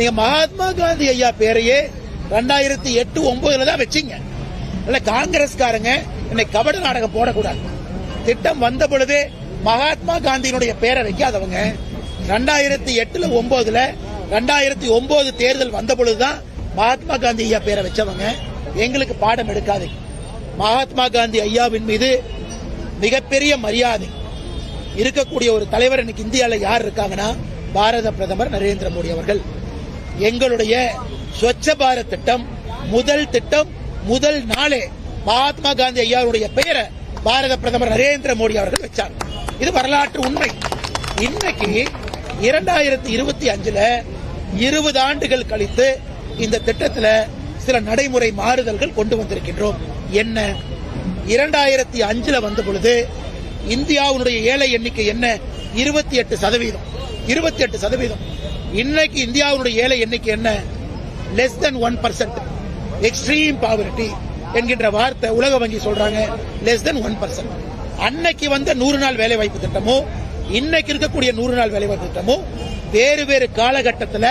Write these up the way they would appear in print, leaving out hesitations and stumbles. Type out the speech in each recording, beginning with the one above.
நீங்க மகாத்மா காந்தி ஐயா பேரையே 2008-9 தான் வச்சீங்க. இல்ல காங்கிரஸ்காரங்க இன்னைக்கு கபட நாடகம் போடக்கூடாது. திட்டம் வந்த பொழுதே மகாத்மா காந்தியினுடைய பேரை வைக்காதவங்க 2008-9 2009 தேர்தல் வந்த பொழுதுதான் மகாத்மா காந்தி ஐயா பேரை வச்சவங்க. எங்களுக்கு பாடம் எடுக்காது. மகாத்மா காந்தி ஐயாவின் மீது மிகப்பெரிய மரியாதை இருக்கக்கூடிய ஒரு தலைவர் இன்னைக்கு இந்தியாவில் யார் இருக்காங்கன்னா பாரத பிரதமர் நரேந்திர மோடி அவர்கள். எங்களுடைய ஸ்வச்ச பாரத் திட்டம் முதல் நாளே மகாத்மா காந்தி ஐயாவுடைய பெயரை பாரத பிரதமர் நரேந்திர மோடி அவர்கள் வச்சார். இது வரலாற்று உண்மை. இன்னைக்கு 2025 20 ஆண்டுகள் கழித்து இந்த திட்டத்தில் சில நடைமுறை மாறுதல்கள் கொண்டு வந்திருக்கின்றோம். என்ன 2005 வந்த பொழுது இந்தியாவுடைய ஏழை எண்ணிக்கை என்ன 28%. இன்னைக்கு இந்தியாவுடைய ஏழை எண்ணிக்கை என்ன less than 1%. எக்ஸ்ட்ரீம் பாவர்ட்டி என்கின்ற வார்த்தை உலக வங்கி சொல்றாங்க less than 1%. அன்னைக்கு வந்த 100 நாள் வேலை வாய்ப்பு திட்டமோ இன்னைக்கு இருக்கக்கூடிய 100 நாள் வேலை வாய்ப்பு திட்டமோ வேறு வேறு காலகட்டத்தில்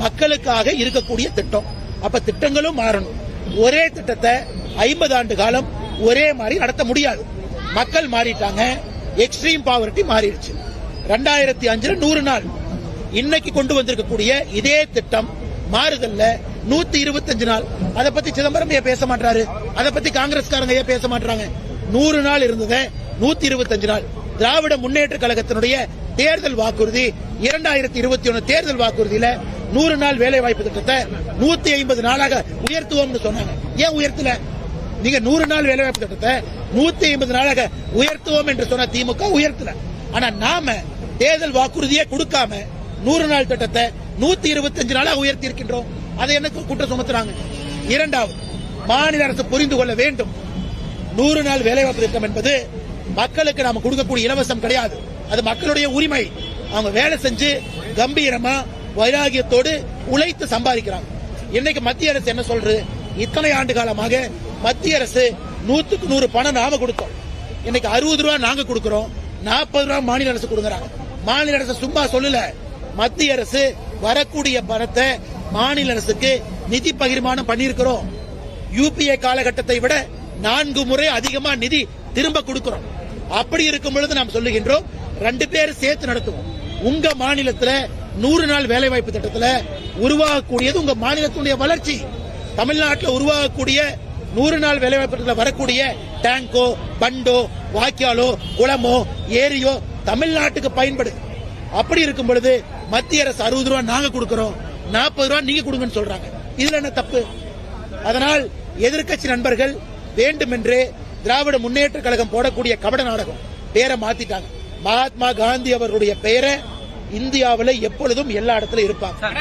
மக்களுக்காக இருக்கக்கூடிய திட்டம். அப்ப திட்டங்களும் மாறணும். ஒரே திட்டத்தை 50 ஆண்டு காலம் ஒரே மாதிரி நடத்த முடியாது. மக்கள் மாறிட்டாங்க. எக்ஸ்ட்ரீம் பாவர்ட்டி மாறிடுச்சு. 2005 100 நாள் இன்னைக்கு கொண்டு வந்திருக்கக்கூடிய இதே திட்டம் மாறுதல்ல 125 நாள். அதை பத்தி சிதம்பரம் பேச மாட்டாரு. அதை பத்தி காங்கிரஸ்காரங்க பேச மாட்டாங்க. 100 நாள் இருந்தது 125 நாள். திராவிட முன்னேற்ற கழகத்தினுடைய தேர்தல் வாக்குறுதி 2021 தேர்தல் வாக்குறுதியில 100 நாள் வேலை வாய்ப்பு திட்டத்தை 150 நாளாக உயர்த்துவோம் சொன்னாங்க. ஏன் உயர்த்தல? நீங்க 100 நாள் வேலை வாய்ப்பு திட்டத்தை 150 நாளாக உயர்த்துவோம் என்று சொன்ன திமுக உயர்த்தல. ஆனா நாம தேர்தல் வாக்குறுதியே கொடுக்காம 100 நாள் திட்டத்தை 125 நாளாக உயர்த்தி இருக்கின்றோம். அதை எனக்கு குற்றம் சுமத்துறாங்க. இரண்டாவது, மாநில அரசு புரிந்து கொள்ள வேண்டும். 100 நாள் வேலைவாய்ப்பு திட்டம் என்பது மக்களுக்கு நாம கொடுக்கக்கூடிய இலவசம் கிடையாது. அது மக்களுடைய உரிமை. அவங்க வேலை செஞ்சு கம்பீரமா வைராகியத்தோடு உழைத்து சம்பாதிக்கிறாங்க. இன்னைக்கு மத்திய அரசு என்ன சொல்றது? இத்தனை ஆண்டு காலமாக மத்திய அரசு 100க்கு 100 பணம் நாம கொடுத்தோம். இன்னைக்கு 60 ரூபாய் நாங்க கொடுக்கிறோம். 40 ரூபாய் மாநில அரசு கொடுக்கறாங்க. மாநில அரசு சும்மா சொல்லல. மத்திய அரசு வரக்கூடிய பணத்தை மாநில அரசுக்கு நிதி பகிர்மானம் பண்ணியிருக்கிறோம். யூபிஏ காலகட்டத்தை விட 4 முறை அதிகமா நிதி திரும்ப கொடுக்கிறோம். அப்படி இருக்கும் பொழுது நாம் சொல்லுகின்றோம் 2 பேரும் சேர்த்து நடத்துவோம். உங்க மாநிலத்தில் 100 நாள் வேலை வாய்ப்பு திட்டத்தில் உருவாகக்கூடியது உங்க மாநிலத்தினுடைய வளர்ச்சி. தமிழ்நாட்டில் உருவாகக்கூடிய 100 நாள் வேலை வாய்ப்பு திட்டத்தில் வரக்கூடிய டேங்கோ பண்டோ வாய்க்காலோ குளமோ ஏரியோ தமிழ்நாட்டுக்கு பயன்படுது. அப்படி இருக்கும் பொழுது மத்திய அரசு 60 ரூபாய் நாங்க கொடுக்கிறோம், 40 ரூபாய் நீங்க கொடுங்கன்னு சொல்றாங்க. இதுல என்ன தப்பு? அதனால் எதிர்க்கட்சி நண்பர்கள் வேண்டுமென்றே திராவிட முன்னேற்ற கழகம் போடக்கூடிய கபட நாடகம் பேரை மாத்திட்டாங்க. மகாத்மா காந்தி அவர்களுடைய பெயரை இந்தியாவில் எப்பொழுதும் எல்லா இடத்துல இருப்பாங்க.